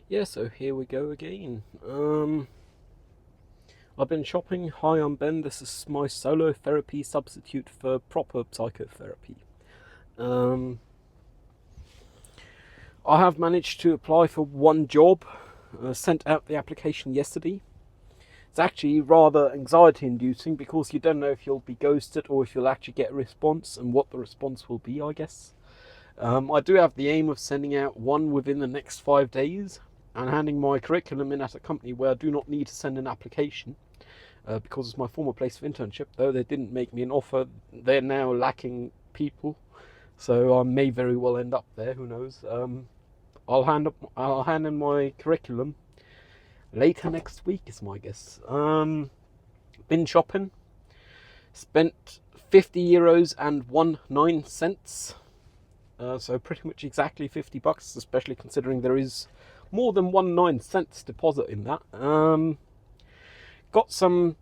Yeah, so here we go again. I've been shopping. Hi, I'm Ben. This is my solo therapy substitute for proper psychotherapy. Um, I have managed to apply for one job. Sent out the application yesterday. It's actually rather anxiety inducing because you don't know if you'll be ghosted or if you'll actually get a response and what the response will be, I guess. I do have the aim of sending out one within the next 5 days and handing my curriculum in at a company where I do not need to send an application. Because it's my former place of internship, though they didn't make me an offer, they're now lacking people, so I may very well end up there. Who knows? I'll hand in my curriculum later next week, is my guess. Been shopping, spent €50 and 1 9 cents. So pretty much exactly $50, especially considering there is more than 1 9 cents deposit in that. Got some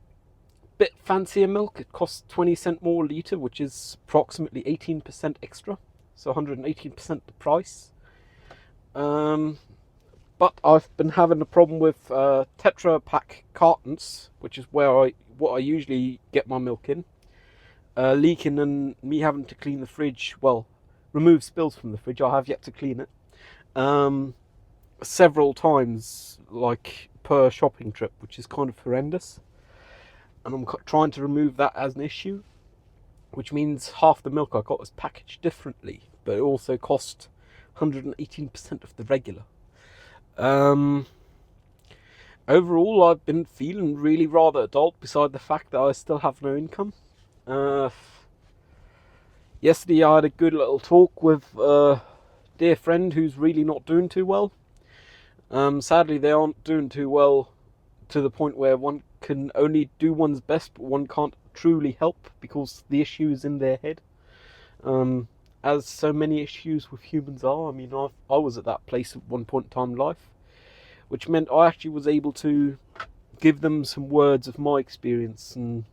bit fancier milk. It costs 20 cents more a litre, which is approximately 18% extra, so 118% the price. But I've been having a problem with Tetra Pak cartons, which is what I usually get my milk in, leaking, and me having to clean the fridge. Well, remove spills from the fridge. I have yet to clean it several times, like per shopping trip, which is kind of horrendous. And I'm trying to remove that as an issue, which means half the milk I got was packaged differently, but it also cost 118% of the regular. Overall, I've been feeling really rather adult, beside the fact that I still have no income. Yesterday I had a good little talk with a dear friend who's really not doing too well. Sadly, they aren't doing too well to the point where one can only do one's best, but one can't truly help because the issue is in their head. As so many issues with humans are. I mean, I was at that place at one point in time in life, which meant I actually was able to give them some words of my experience, and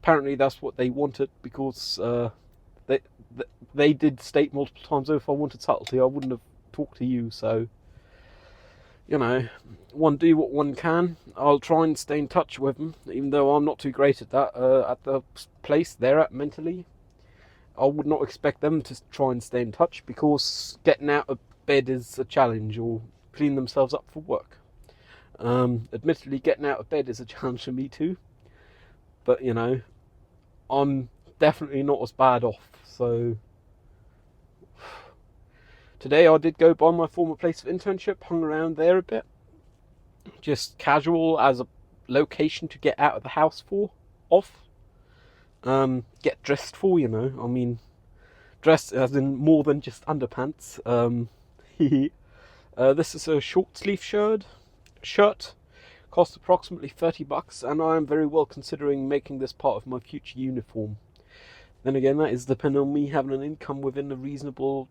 apparently that's what they wanted, because they they did state multiple times, oh, if I wanted subtlety, I wouldn't have talked to you. So, one do what one can. I'll try and stay in touch with them, even though I'm not too great at that. At the place they're at mentally, I would not expect them to try and stay in touch, because getting out of bed is a challenge, or clean themselves up for work. Admittedly, getting out of bed is a challenge for me too, but I'm definitely not as bad off. So today I did go by my former place of internship, hung around there a bit, just casual as a location to get out of the house get dressed for. I mean, dressed as in more than just underpants. This is a short sleeve shirt, cost approximately $30, and I am very well considering making this part of my future uniform. Then again, that is depending on me having an income within a reasonably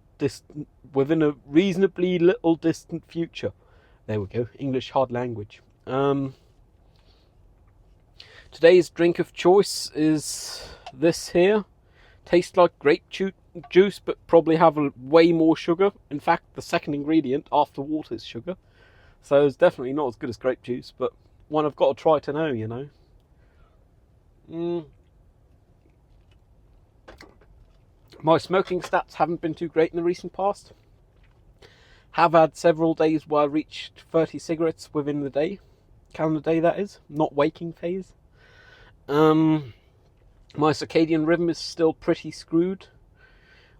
little distant future. There we go, English hard language. Today's drink of choice is this here. Tastes like grape juice, but probably have way more sugar. In fact, the second ingredient after water is sugar. So it's definitely not as good as grape juice, but one I've got to try to know. My smoking stats haven't been too great in the recent past. Have had several days where I reached 30 cigarettes within the day. Calendar day, that is. Not waking phase. My circadian rhythm is still pretty screwed.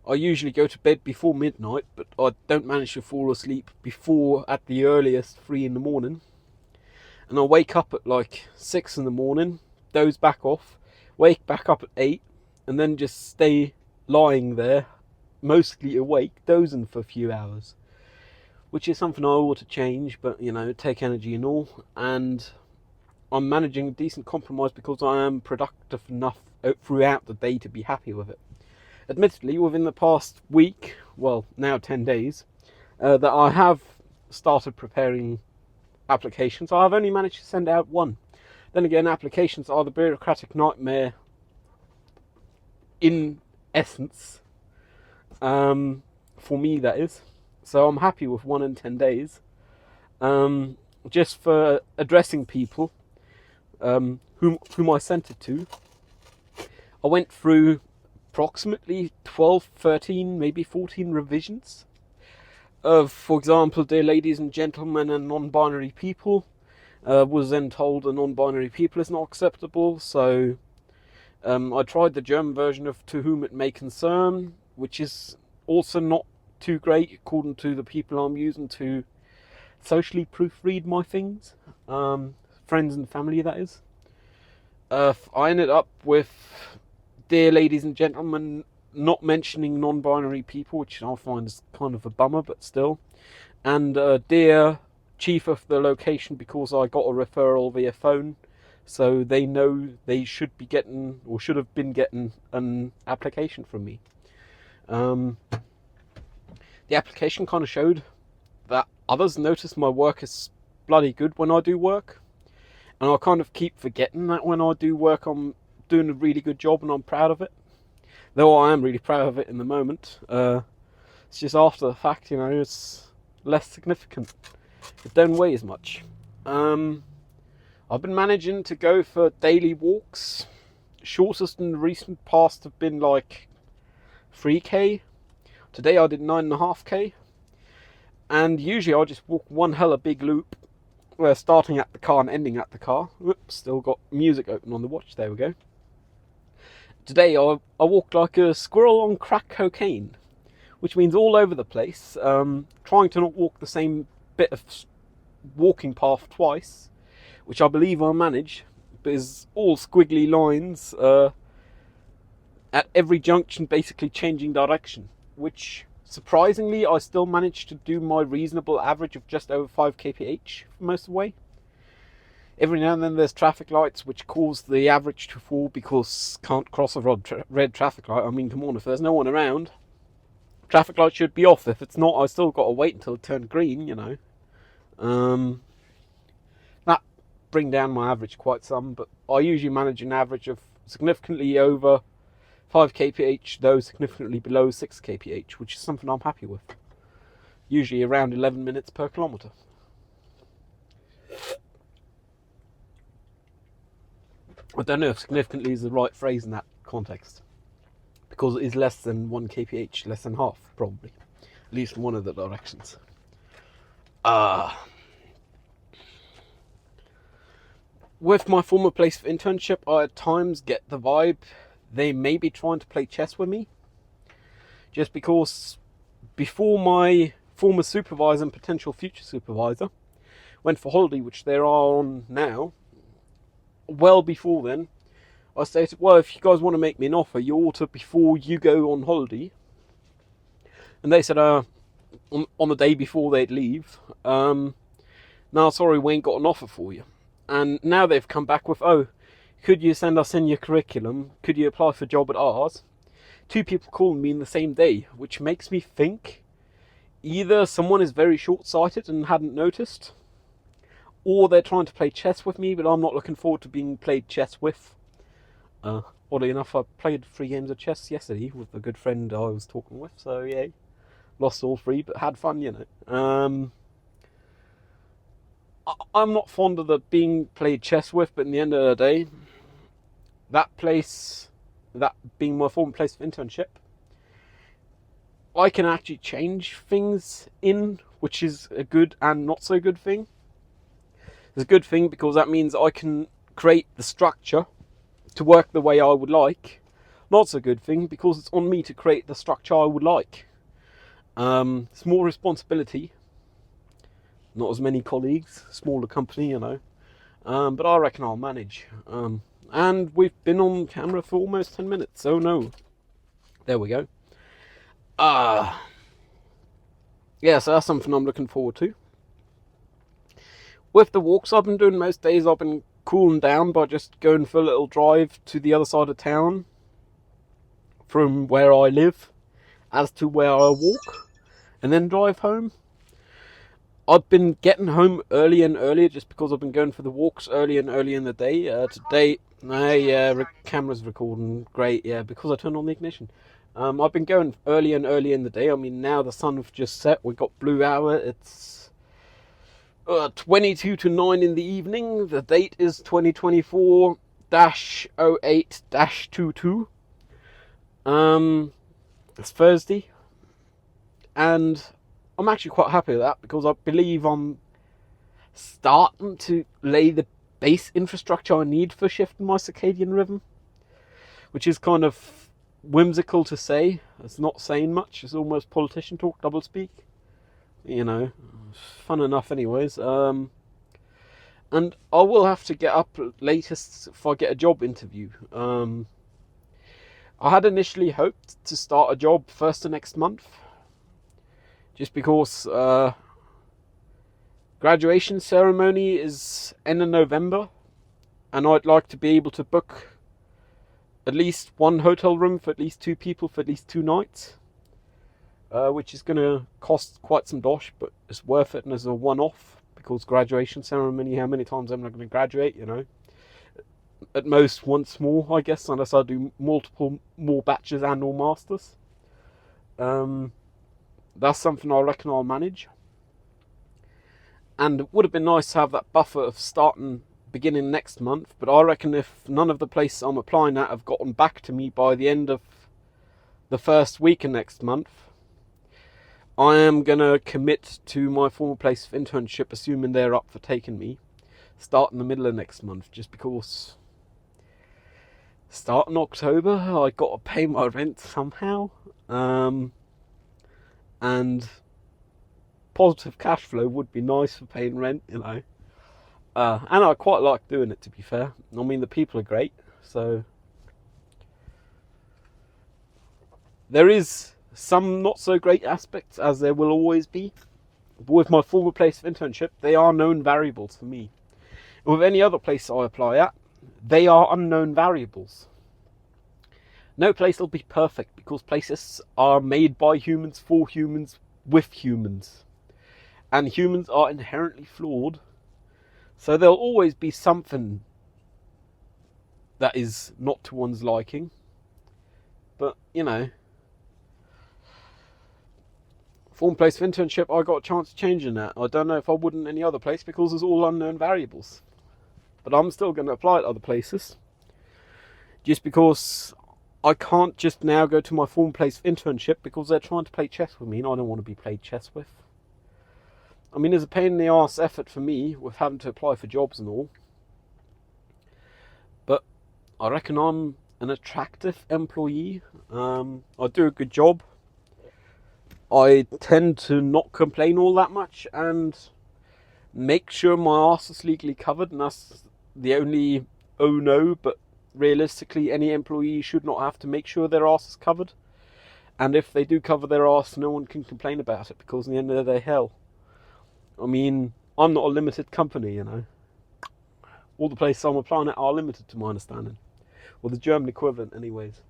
I usually go to bed before midnight, but I don't manage to fall asleep before, at the earliest, 3 in the morning. And I wake up at like 6 in the morning, doze back off, wake back up at 8, and then just stay lying there, mostly awake, dozing for a few hours. Which is something I ought to change, but take energy and all. And I'm managing a decent compromise because I am productive enough throughout the day to be happy with it. Admittedly, within the past week, well, now 10 days, that I have started preparing applications, I've only managed to send out one. Then again, applications are the bureaucratic nightmare in essence, for me, that is. So I'm happy with 1 in 10 days. just for addressing people whom I sent it to. I went through approximately 12, 13, maybe 14 revisions of, for example, dear ladies and gentlemen and non-binary people. Was then told the non-binary people is not acceptable, so I tried the German version of To Whom It May Concern, which is also not too great according to the people I'm using to socially proofread my things, friends and family, that is. I ended up with dear ladies and gentlemen not mentioning non-binary people, which I find is kind of a bummer, but still. And dear chief of the location, because I got a referral via phone, so they know they should be getting, or should have been getting, an application from me. The application kind of showed that others notice my work is bloody good when I do work, and I kind of keep forgetting that when I do work I'm doing a really good job and I'm proud of it, though I am really proud of it in the moment. It's just after the fact, it's less significant. It don't weigh as much. I've been managing to go for daily walks. Shortest in the recent past have been like 3k. Today I did 9.5k. And usually I just walk one hella big loop, starting at the car and ending at the car. Whoops, still got music open on the watch, there we go. Today I walked like a squirrel on crack cocaine, which means all over the place, trying to not walk the same bit of walking path twice, which I believe I manage, but is all squiggly lines at every junction, basically changing direction, which surprisingly I still managed to do my reasonable average of just over 5 kph for most of the way. Every now and then there's traffic lights which cause the average to fall because can't cross a red traffic light. I mean, come on, if there's no one around, traffic light should be off. If it's not, I still got to wait until it turned green, That bring down my average quite some, but I usually manage an average of significantly over 5 kph, though significantly below 6 kph, which is something I'm happy with. Usually around 11 minutes per kilometre. I don't know if significantly is the right phrase in that context, because it is less than 1 kph, less than half, probably. At least in one of the directions. With my former place of internship, I at times get the vibe they may be trying to play chess with me. Just because before my former supervisor and potential future supervisor went for holiday, which they are on now, well before then, I stated, well, if you guys want to make me an offer, you ought to before you go on holiday. And they said, on the day before they'd leave, no, sorry, we ain't got an offer for you. And now they've come back with, oh, could you send us in your curriculum? Could you apply for a job at ours? 2 people calling me in the same day, which makes me think either someone is very short-sighted and hadn't noticed, or they're trying to play chess with me, but I'm not looking forward to being played chess with. Oddly enough, I played 3 games of chess yesterday with a good friend I was talking with, so yeah, lost all 3, but had fun, I'm not fond of the being played chess with, but in the end of the day, that place, that being my former place of internship, I can actually change things in, which is a good and not so good thing. It's a good thing because that means I can create the structure to work the way I would like. Not so good thing because it's on me to create the structure I would like. It's more responsibility. Not as many colleagues, smaller company, but I reckon I'll manage. And we've been on camera for almost 10 minutes, so no. There we go. Yeah, so that's something I'm looking forward to. With the walks I've been doing most days, I've been cooling down by just going for a little drive to the other side of town from where I live as to where I walk, and then drive home. I've been getting home early and earlier just because I've been going for the walks early and early in the day. Today, camera's recording, great, yeah, because I turned on the ignition. I've been going early and early in the day. I mean, now the sun has just set, we've got blue hour, it's 22 to 9 in the evening. The date is 2024-08-22. It's Thursday. And I'm actually quite happy with that because I believe I'm starting to lay the base infrastructure I need for shifting my circadian rhythm, which is kind of whimsical to say. It's not saying much. It's almost politician talk, doublespeak. You know, fun enough anyways. And I will have to get up latest if I get a job interview. I had initially hoped to start a job first of next month, just because graduation ceremony is end of November, and I'd like to be able to book at least one hotel room for at least 2 people for at least 2 nights, which is going to cost quite some dosh, but it's worth it and as a one-off, because graduation ceremony, how many times am I going to graduate, you know? At most once more, I guess, unless I do more batches and or masters. That's something I reckon I'll manage. And it would have been nice to have that buffer of starting beginning next month, but I reckon if none of the places I'm applying at have gotten back to me by the end of the first week of next month, I am going to commit to my former place of internship, assuming they're up for taking me, start in the middle of next month, just because starting October I got to pay my rent somehow, and positive cash flow would be nice for paying rent, you know. And I quite like doing it, to be fair. I mean, the people are great, so there is some not so great aspects, as there will always be. But with my former place of internship, they are known variables for me. And with any other place I apply at, they are unknown variables. No place will be perfect, because places are made by humans for humans with humans. And humans are inherently flawed. So there'll always be something that is not to one's liking. But, you know, former place of internship, I got a chance of changing that. I don't know if I wouldn't any other place, because there's all unknown variables. But I'm still going to apply at other places, just because I can't just now go to my former place of internship because they're trying to play chess with me, and I don't want to be played chess with. I mean, there's a pain in the arse effort for me with having to apply for jobs and all. But I reckon I'm an attractive employee. I do a good job. I tend to not complain all that much and make sure my arse is legally covered, and that's the only oh no, but realistically any employee should not have to make sure their arse is covered. And if they do cover their arse, no one can complain about it, because in the end of the day, hell, I mean, I'm not a limited company, you know. All the places I'm applying at are limited, to my understanding. Or the German equivalent, anyways.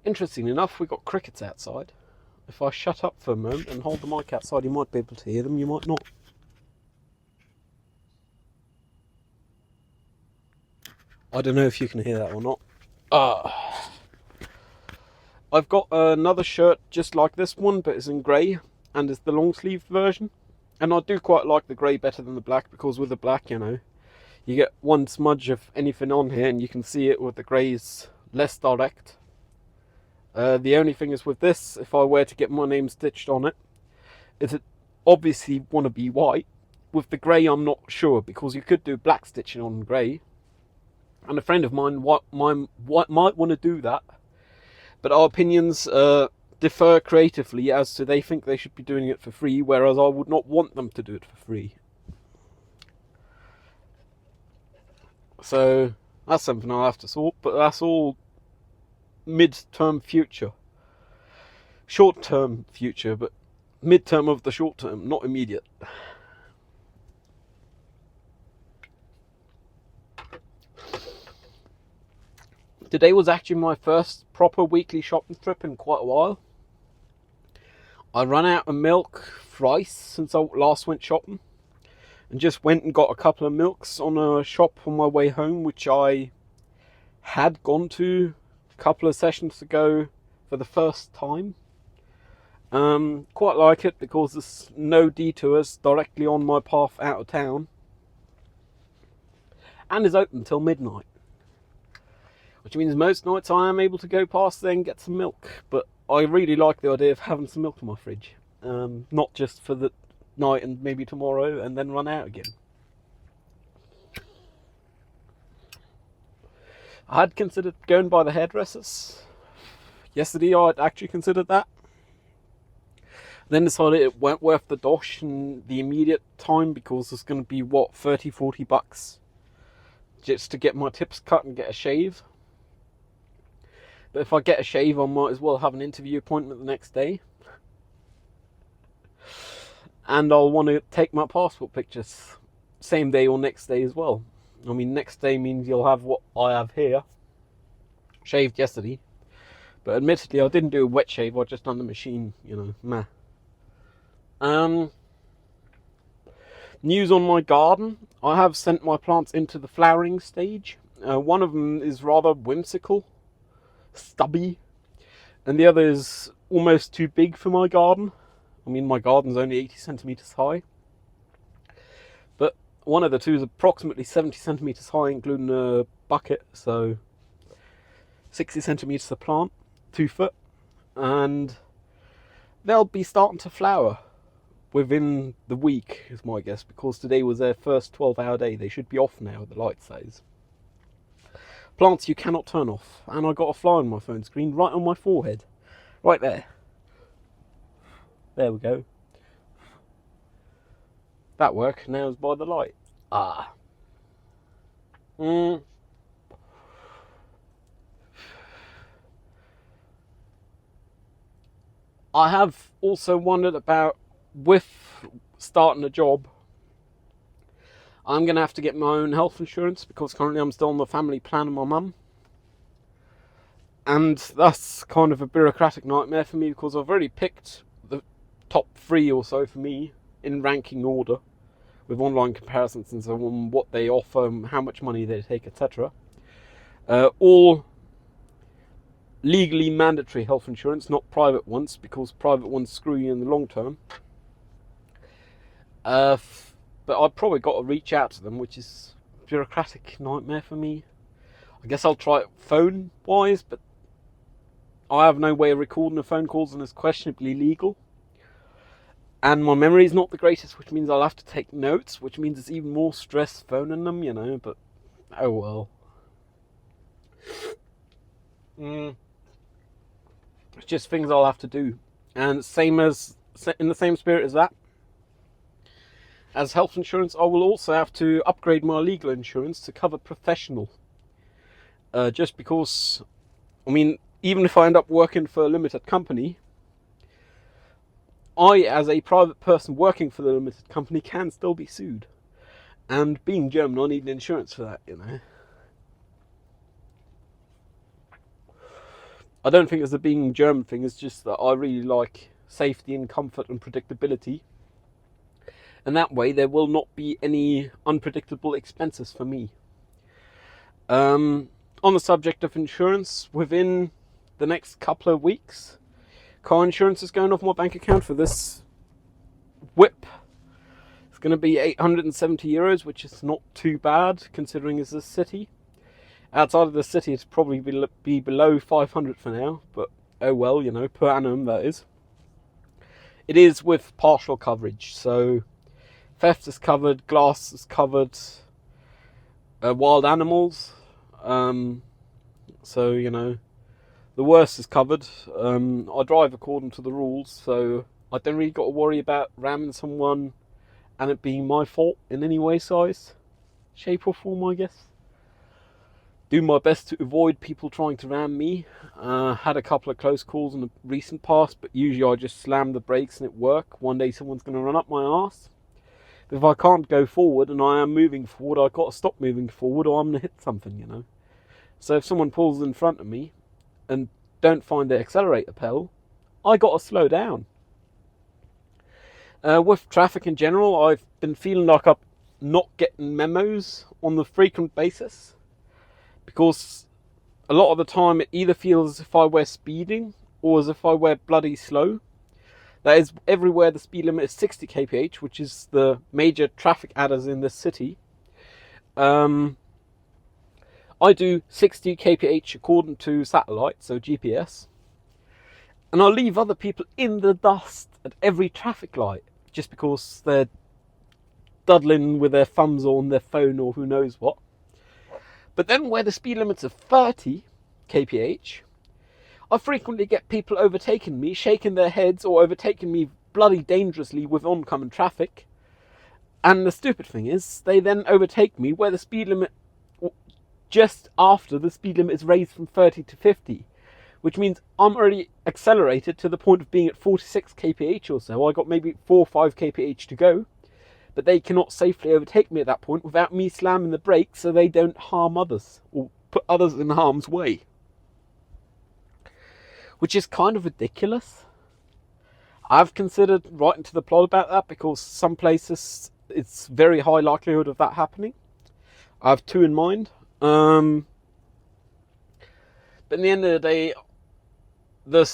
Interesting enough, we've got crickets outside. If I shut up for a moment and hold the mic outside, you might be able to hear them, you might not. I don't know if you can hear that or not. I've got another shirt just like this one, but it's in grey, and it's the long sleeved version. And I do quite like the grey better than the black, because with the black, you know, you get one smudge of anything on here and you can see it. With the grey is less direct. The only thing is with this, if I were to get my name stitched on it, is it obviously want to be white. With the grey, I'm not sure, because you could do black stitching on grey. And a friend of mine might want to do that. But our opinions differ creatively as to they think they should be doing it for free, whereas I would not want them to do it for free. So that's something I'll have to sort, but that's all mid-term future. Short-term future, but mid-term of the short term, not immediate. Today was actually my first proper weekly shopping trip in quite a while. I ran out of milk thrice since I last went shopping, and just went and got a couple of milks on a shop on my way home, which I had gone to a couple of sessions ago for the first time. Quite like it because there's no detours directly on my path out of town, and is open till midnight, which means most nights I am able to go past there and get some milk. But I really like the idea of having some milk in my fridge, not just for the night and maybe tomorrow and then run out again. I had considered going by the hairdressers. Yesterday I'd actually considered that. Then decided it weren't worth the dosh and the immediate time, because it's going to be, what, 30-40 bucks just to get my tips cut and get a shave. But if I get a shave, I might as well have an interview appointment the next day. And I'll want to take my passport pictures same day or next day as well. I mean, next day means you'll have what I have here. Shaved yesterday. But admittedly, I didn't do a wet shave. I just done the machine, meh. News on my garden. I have sent my plants into the flowering stage. One of them is rather whimsical, stubby, and the other is almost too big for my garden. I mean, my garden's only 80 centimeters high, but one of the two is approximately 70 centimeters high, including a bucket, so 60 centimeters a plant, 2 foot, and they'll be starting to flower within the week, is my guess, because today was their first 12-hour day. They should be off now, the light says. Plants you cannot turn off. And I got a fly on my phone screen right on my forehead. Right there. There we go. That worked. Now it's by the light. I have also wondered about, with starting a job, I'm going to have to get my own health insurance, because currently I'm still on the family plan of my mum. And that's kind of a bureaucratic nightmare for me, because I've already picked the top 3 or so for me in ranking order, with online comparisons and so on, what they offer, how much money they take, etc. All legally mandatory health insurance, not private ones, because private ones screw you in the long term. But I've probably got to reach out to them, which is a bureaucratic nightmare for me. I guess I'll try it phone-wise, but I have no way of recording the phone calls, and it's questionably legal. And my memory is not the greatest, which means I'll have to take notes, which means it's even more stress phoning them, but oh well. It's just things I'll have to do. And in the same spirit as that, as health insurance, I will also have to upgrade my legal insurance to cover professional. Just because, I mean, even if I end up working for a limited company, I, as a private person working for the limited company, can still be sued. And being German, I need insurance for that, I don't think it's a being German thing, it's just that I really like safety and comfort and predictability. And that way there will not be any unpredictable expenses for me. On the subject of insurance, within the next couple of weeks, car insurance is going off my bank account for this whip. It's going to be €870, which is not too bad considering it's a city. Outside of the city, it's probably be below 500 for now, but oh well, per annum that is. It is with partial coverage, so theft is covered, glass is covered, wild animals, so the worst is covered. I drive according to the rules, so I don't really got to worry about ramming someone and it being my fault in any way, size, shape or form, I guess. Do my best to avoid people trying to ram me. Had a couple of close calls in the recent past, but usually I just slam the brakes and it work. One day someone's going to run up my arse. But if I can't go forward and I am moving forward, I've got to stop moving forward or I'm going to hit something, So if someone pulls in front of me and don't find the accelerator pedal, I got to slow down. With traffic in general, I've been feeling like I'm not getting memos on the frequent basis, because a lot of the time it either feels as if I were speeding or as if I were bloody slow. That is everywhere the speed limit is 60 kph, which is the major traffic adders in this city. I do 60 kph according to satellite, so GPS, and I'll leave other people in the dust at every traffic light just because they're dawdling with their thumbs on their phone or who knows what. But then where the speed limit's are 30 kph, I frequently get people overtaking me, shaking their heads, or overtaking me bloody dangerously with oncoming traffic. And the stupid thing is, they then overtake me where the speed limit, just after the speed limit is raised from 30 to 50, which means I'm already accelerated to the point of being at 46 kph or so. I got maybe 4 or 5 kph to go, but they cannot safely overtake me at that point without me slamming the brakes so they don't harm others or put others in harm's way, which is kind of ridiculous. I've considered writing to the plot about that because some places it's very high likelihood of that happening. I have 2 in mind. But in the end of the day, the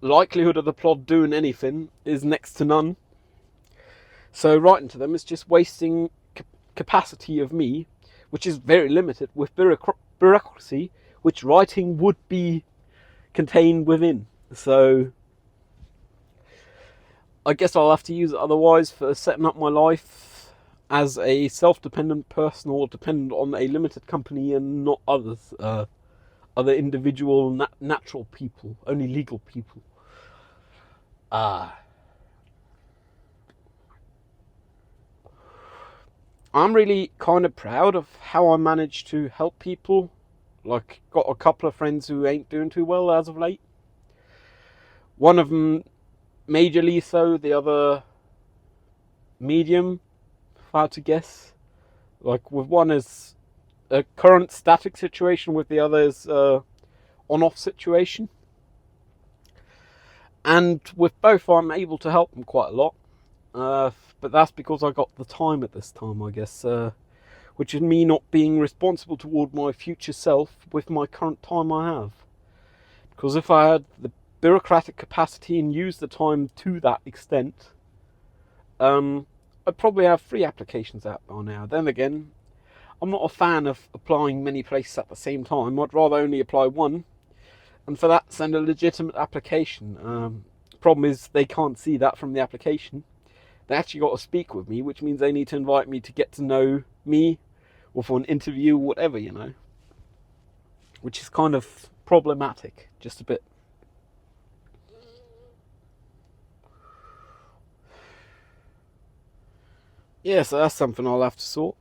likelihood of the plot doing anything is next to none. So writing to them is just wasting capacity of me, which is very limited, with bureaucracy, which writing would be contained within. So I guess I'll have to use it otherwise for setting up my life as a self-dependent person or dependent on a limited company and not others, other individual natural people, only legal people. I'm really kind of proud of how I managed to help people. Like, got a couple of friends who ain't doing too well as of late. One of them majorly so, the other medium, if I had to guess. Like, with one is a current static situation, with the other is on-off situation. And with both I'm able to help them quite a lot. But that's because I got the time at this time, I guess. Which is me not being responsible toward my future self with my current time I have. Because if I had the bureaucratic capacity and used the time to that extent, I'd probably have 3 applications out by now. Then again, I'm not a fan of applying many places at the same time. I'd rather only apply one, and for that send a legitimate application. Problem is they can't see that from the application. They actually got to speak with me, which means they need to invite me to get to know me, or for an interview, or whatever, you know. Which is kind of problematic, just a bit. Yeah, so that's something I'll have to sort.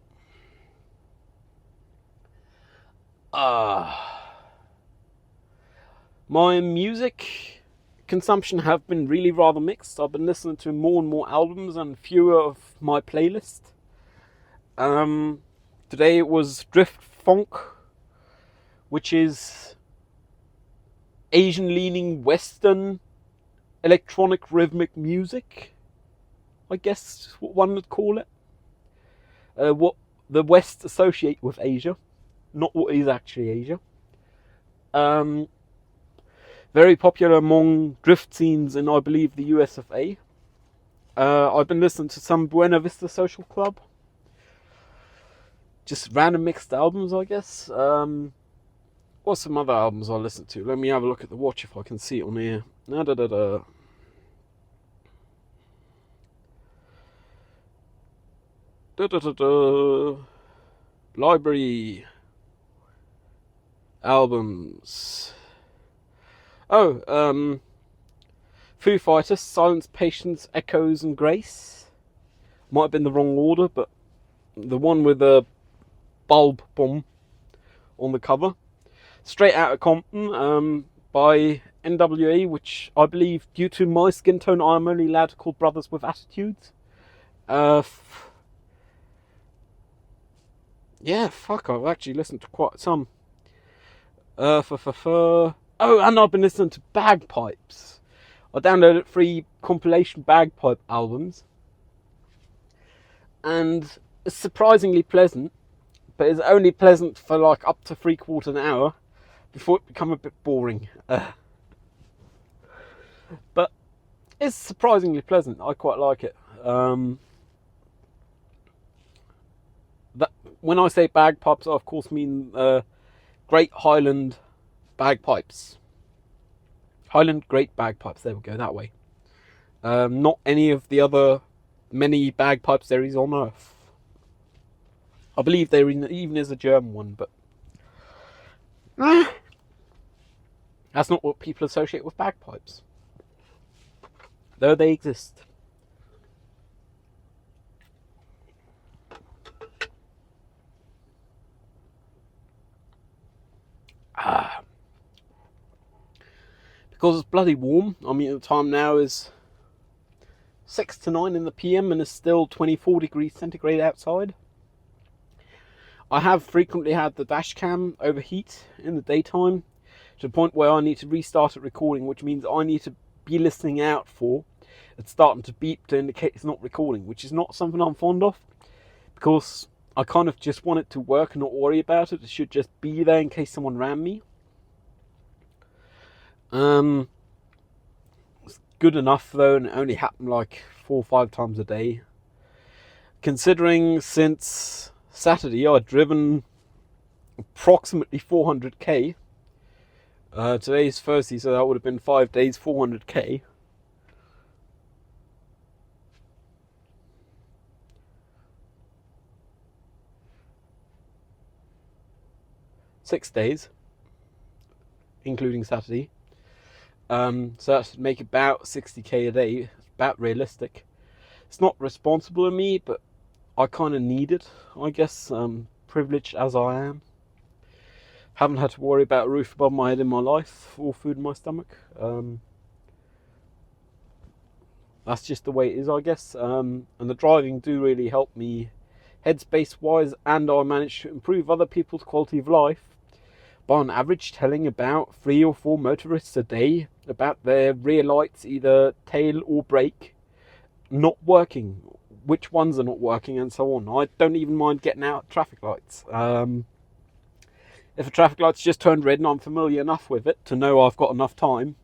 My music consumption have been really rather mixed. I've been listening to more and more albums and fewer of my playlist. Today it was Drift Funk, which is Asian-leaning Western electronic rhythmic music, I guess what one would call it. What the West associate with Asia, not what is actually Asia. Very popular among drift scenes in, I believe, the US of A. I've been listening to some Buena Vista Social Club. Just random mixed albums, I guess. What's some other albums I listened to? Let me have a look at the watch if I can see it on here. Library albums. Foo Fighters, Silence, Patience, Echoes and Grace. Might have been the wrong order, but the one with the bulb bomb on the cover. Straight Outta Compton, by NWA, which I believe, due to my skin tone, I'm only allowed to call brothers with attitudes. Yeah, fuck, I've actually listened to quite some. Oh, and I've been listening to Bagpipes. I downloaded 3 compilation bagpipe albums. And it's surprisingly pleasant, but it's only pleasant for like up to 3/4 an hour before it becomes a bit boring. But It's surprisingly pleasant. I quite like it. That when I say bagpipes, I of course mean Great Highland bagpipes. Highland Great Bagpipes. There we go. That way. Not any of the other many bagpipes there is on Earth. I believe there even is a German one, but that's not what people associate with bagpipes, though they exist. Because it's bloody warm. I mean, the time now is 6 to 9 in the PM and it's still 24 degrees centigrade outside. I have frequently had the dash cam overheat in the daytime to the point where I need to restart it recording, which means I need to be listening out for it starting to beep to indicate it's not recording, which is not something I'm fond of, because I kind of just want it to work and not worry about it. It should just be there in case someone ran me. It's good enough though, and it only happened like 4 or 5 times a day. Considering since Saturday I'd driven approximately 400k. Today's Thursday, so that would have been 5 days, 400k. Six days, including Saturday. So that should make about 60k a day. It's about realistic. It's not responsible of me, but I kind of need it, I guess. Privileged as I am, haven't had to worry about a roof above my head in my life or food in my stomach. That's just the way it is, I guess. And the driving do really help me headspace wise, and I manage to improve other people's quality of life by on average telling about 3 or 4 motorists a day about their rear lights, either tail or brake, not working, which ones are not working, and so on. I don't even mind getting out traffic lights. If a traffic light's just turned red and I'm familiar enough with it to know I've got enough time,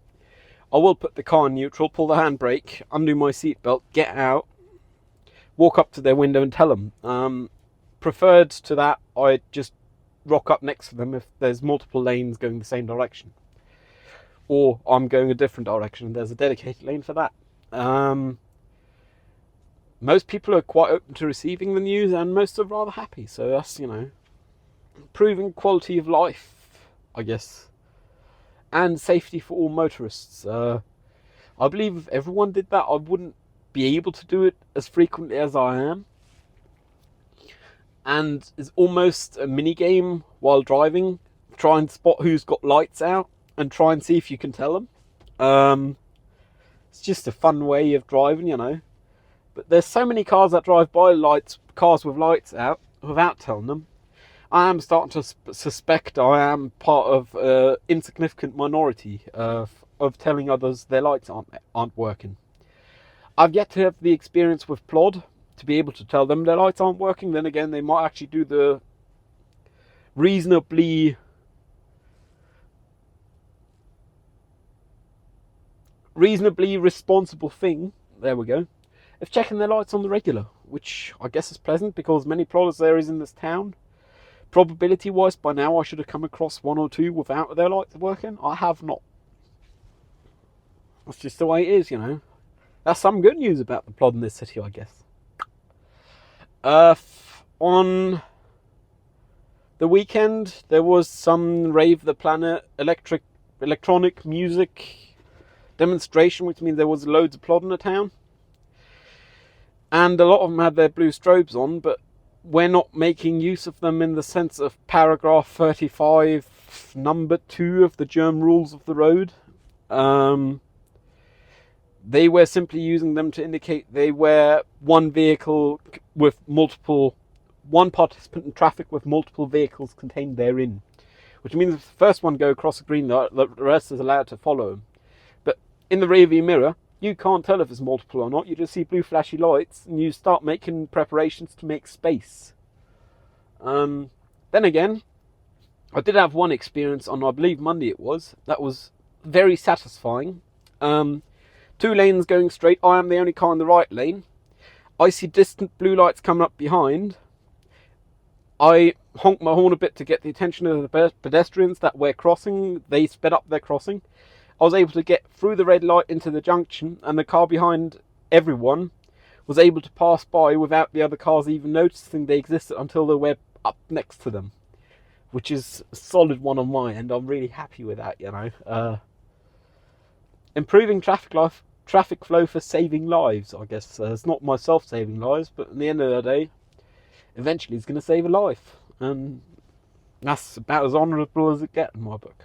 I will put the car in neutral, pull the handbrake, undo my seatbelt, get out, walk up to their window and tell them. Preferred to that, I just rock up next to them if there's multiple lanes going the same direction, or I'm going a different direction and there's a dedicated lane for that. Most people are quite open to receiving the news, and most are rather happy, so that's, improving quality of life, I guess, and safety for all motorists. I believe if everyone did that, I wouldn't be able to do it as frequently as I am. And it's almost a mini game while driving. Try and spot who's got lights out and try and see if you can tell them. It's just a fun way of driving, But there's so many cars that drive by cars with lights out without telling them. I am starting to suspect I am part of an insignificant minority of telling others their lights aren't working. I've yet to have the experience with Plod to be able to tell them their lights aren't working. Then again, they might actually do the reasonably responsible thing, there we go, of checking their lights on the regular, which I guess is pleasant because many plodders there is in this town. Probability wise, by now I should have come across 1 or 2 without their lights working. I have not. That's just the way it is, That's some good news about the plod in this city, I guess. On the weekend, there was some Rave the Planet electronic music demonstration, which means there was loads of plod in the town. And a lot of them had their blue strobes on, but we're not making use of them in the sense of paragraph 35, number 2 of the German rules of the road. They were simply using them to indicate they were one vehicle with one participant in traffic with multiple vehicles contained therein. Which means if the first one go across the green light, the rest is allowed to follow them. But in the rearview mirror, you can't tell if it's multiple or not. You just see blue flashy lights and you start making preparations to make space. Then again, I did have one experience on, I believe Monday it was, that was very satisfying. 2 lanes going straight. I am the only car in the right lane. I see distant blue lights coming up behind. I honk my horn a bit to get the attention of the pedestrians that we're crossing. They sped up their crossing. I was able to get through the red light into the junction, and the car behind everyone was able to pass by without the other cars even noticing they existed until they were up next to them, which is a solid one on my end. I'm really happy with that, you know. Improving traffic flow for saving lives, I guess. It's not myself saving lives, but at the end of the day, eventually it's going to save a life, and that's about as honourable as it gets in my book.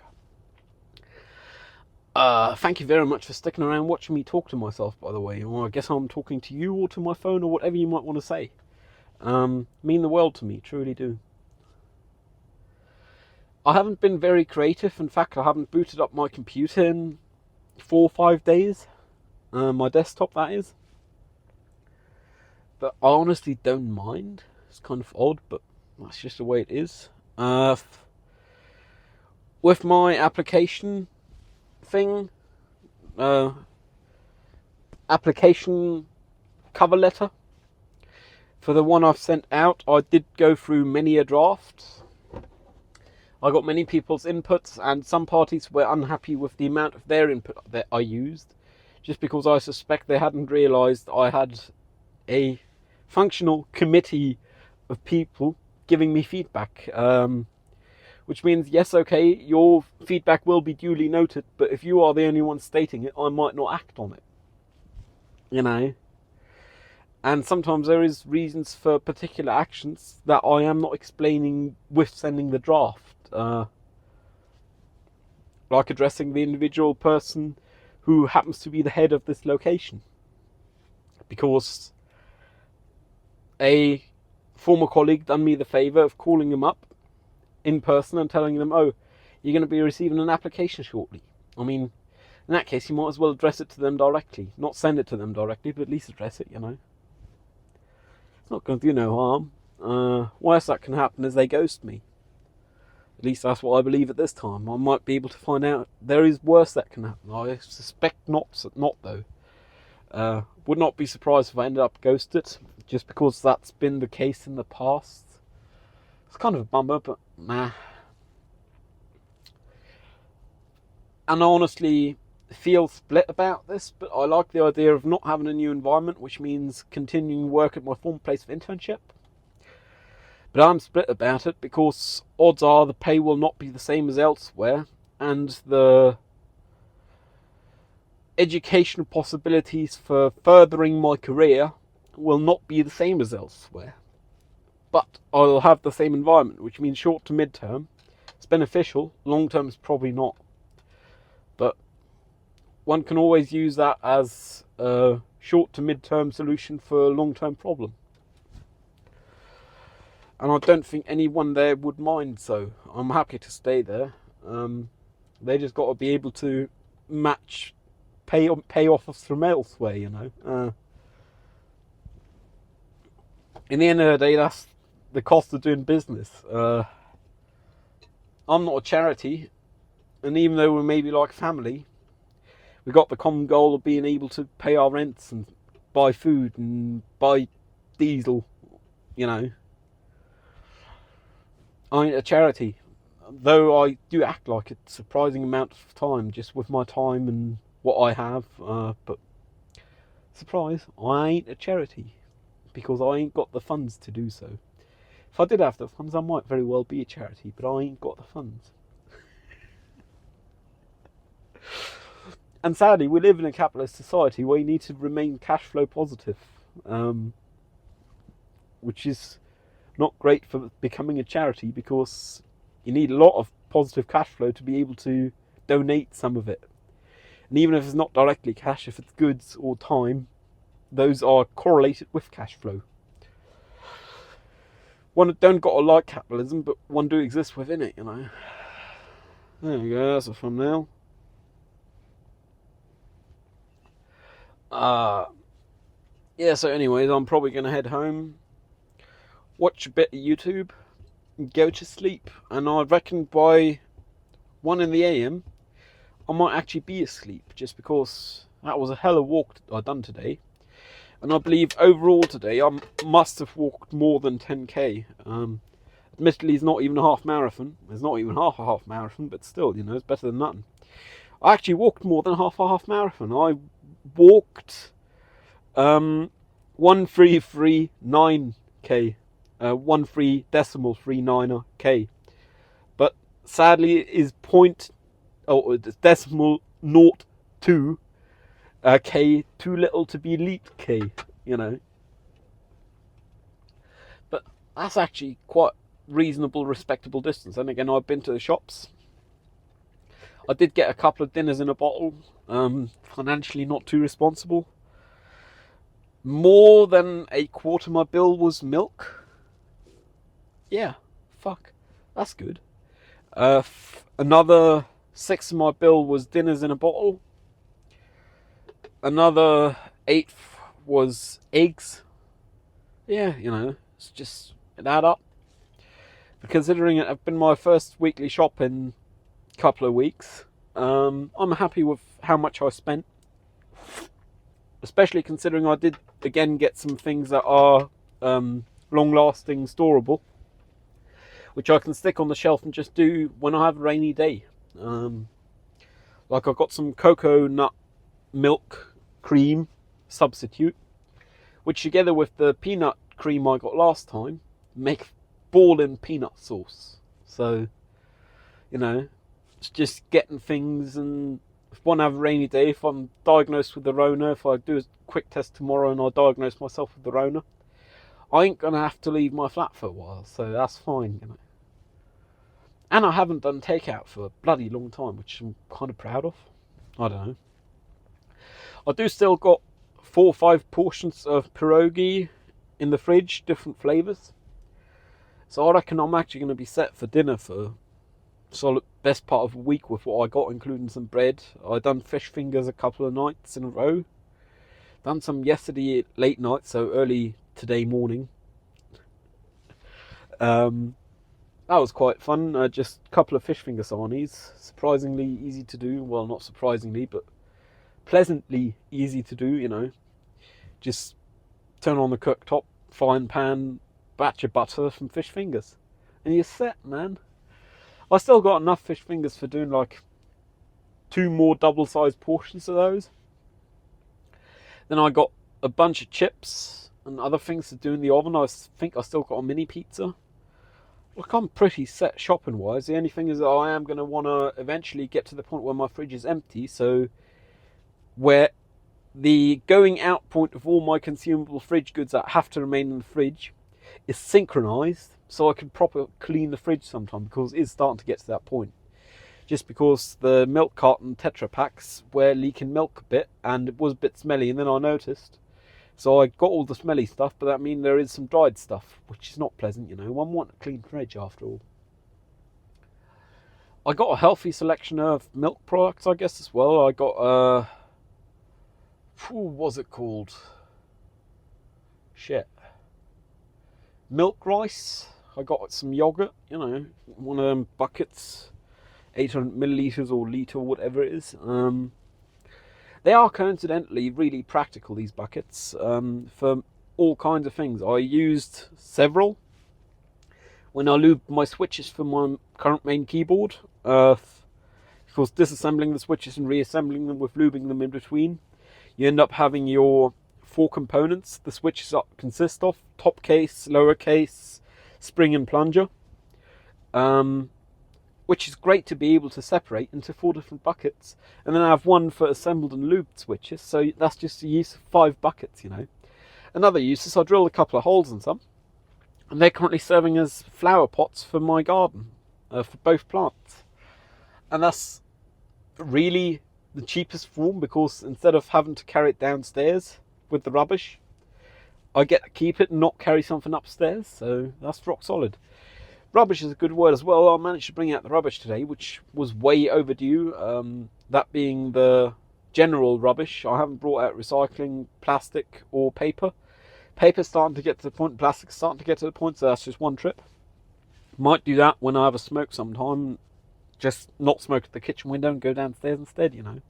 Thank you very much for sticking around watching me talk to myself, by the way. Or I guess I'm talking to you or to my phone or whatever you might want to say. Mean the world to me, truly do. I haven't been very creative. In fact, I haven't booted up my computer in 4 or 5 days. My desktop, that is. But I honestly don't mind. It's kind of odd, but that's just the way it is. With my application thing, application cover letter, for the one I've sent out, I did go through many a draft. I got many people's inputs, and some parties were unhappy with the amount of their input that I used, just because I suspect they hadn't realised I had a functional committee of people giving me feedback. Which means, yes, okay, your feedback will be duly noted, but if you are the only one stating it, I might not act on it. You know? And sometimes there is reasons for particular actions that I am not explaining with sending the draft. Like addressing the individual person who happens to be the head of this location. Because a former colleague done me the favour of calling them up in person and telling them, oh, you're going to be receiving an application shortly. I mean, in that case, you might as well address it to them directly. Not send it to them directly, but at least address it, you know. It's not going to do no harm. Worst that can happen is they ghost me. At least that's what I believe at this time. I might be able to find out there is worse that can happen. I suspect not though. Would not be surprised if I ended up ghosted, just because that's been the case in the past. It's kind of a bummer, but nah. And I honestly feel split about this, but I like the idea of not having a new environment, which means continuing work at my former place of internship. But I'm split about it because odds are the pay will not be the same as elsewhere, and the educational possibilities for furthering my career will not be the same as elsewhere. But I'll have the same environment, which means short to mid-term, it's beneficial. Long-term is probably not. But one can always use that as a short to mid-term solution for a long-term problem. And I don't think anyone there would mind, so I'm happy to stay there. They just got to be able to match pay offers from elsewhere, you know. In the end of the day, that's the cost of doing business. I'm not a charity, and even though we're maybe like family, we got the common goal of being able to pay our rents and buy food and buy diesel, you know. I ain't a charity, though I do act like a surprising amount of time just with my time and what I have, but surprise, I ain't a charity because I ain't got the funds to do so. If I did have the funds, I might very well be a charity, but I ain't got the funds. And sadly, we live in a capitalist society where you need to remain cash flow positive, which is not great for becoming a charity because you need a lot of positive cash flow to be able to donate some of it. And even if it's not directly cash, if it's goods or time, those are correlated with cash flow. One don't got to like capitalism, but one do exist within it, you know. There we go, that's a thumbnail. Yeah, so anyways, I'm probably going to head home, watch a bit of YouTube, and go to sleep. And I reckon by 1 in the AM, I might actually be asleep, just because That was a hell of a walk I done today. And I believe overall today I must have walked more than 10k. Admittedly, it's not even a half marathon. It's not even half a half marathon, but still, you know, it's better than nothing. I actually walked more than half a half marathon. I walked 1339k, 13.39k. But sadly, it is decimal 0.2 k, too little to be elite k, you know. But that's actually quite reasonable, respectable distance. And again, I've been to the shops. I did get a couple of dinners in a bottle. Financially not too responsible. More than a quarter of my bill was milk. Yeah, fuck, that's good. Another 6 of my bill was dinners in a bottle. Another 8 was eggs. Yeah, you know, it's just it add up. But considering it have been my first weekly shop in a couple of weeks, I'm happy with how much I spent. Especially considering I did again get some things that are long-lasting, storable, which I can stick on the shelf and just do when I have a rainy day. Like I got some cocoa nut milk cream substitute, which together with the peanut cream I got last time make ballin' peanut sauce. So, you know, it's just getting things. And if one have a rainy day, if I'm diagnosed with the Rona, if I do a quick test tomorrow and I diagnose myself with the Rona, I ain't gonna have to leave my flat for a while, so that's fine, you know. And I haven't done takeout for a bloody long time, which I'm kind of proud of. I don't know. I do still got 4 or 5 portions of pierogi in the fridge, different flavours. So I reckon I'm actually going to be set for dinner for solid best part of a week with what I got, including some bread. I done fish fingers a couple of nights in a row. Done some yesterday late night, so early today morning. That was quite fun. Just a couple of fish finger sarnies. Surprisingly easy to do. Well, not surprisingly, but pleasantly easy to do, you know. Just turn on the cooktop, frying pan, batch of butter, some fish fingers, and you're set, man. I still got enough fish fingers for doing like 2 more double-sized portions of those. Then I got a bunch of chips and other things to do in the oven. I think I still got a mini pizza. Look, I'm pretty set shopping-wise. The only thing is that I am going to want to eventually get to the point where my fridge is empty, so where the going out point of all my consumable fridge goods that have to remain in the fridge is synchronized, so I can proper clean the fridge sometime, because it is starting to get to that point. Just because the milk carton Tetra Paks were leaking milk a bit, and it was a bit smelly, and then I noticed. So I got all the smelly stuff, but that means there is some dried stuff, which is not pleasant, you know. One wants a clean fridge after all. I got a healthy selection of milk products, I guess, as well. I got what was it called? Shit. Milk rice. I got some yogurt, you know, one of them buckets, 800 millilitres or litre, whatever it is. They are coincidentally really practical, these buckets, for all kinds of things. I used several when I lubed my switches for my current main keyboard. Of course, disassembling the switches and reassembling them with lubing them in between, you end up having your 4 components the switches consist of: top case, lower case, spring and plunger, which is great to be able to separate into 4 different buckets. And then I have one for assembled and lubed switches, so that's just the use of 5 buckets, you know. Another use is I drilled a couple of holes in some, and they're currently serving as flower pots for my garden, for both plants. And that's really the cheapest form, because instead of having to carry it downstairs with the rubbish, I get to keep it and not carry something upstairs, so that's rock solid. Rubbish is a good word as well. I managed to bring out the rubbish today, which was way overdue. That being the general rubbish. I haven't brought out recycling, plastic or paper. Paper's starting to get to the point, plastic's starting to get to the point, so that's just one trip. Might do that when I have a smoke sometime. Just not smoke at the kitchen window and go downstairs instead, you know.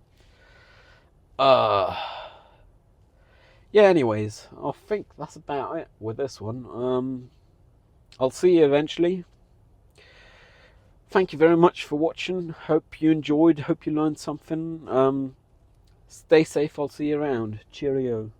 Yeah, anyways, I think that's about it with this one. I'll see you eventually. Thank you very much for watching. Hope you enjoyed. Hope you learned something. Stay safe. I'll see you around. Cheerio.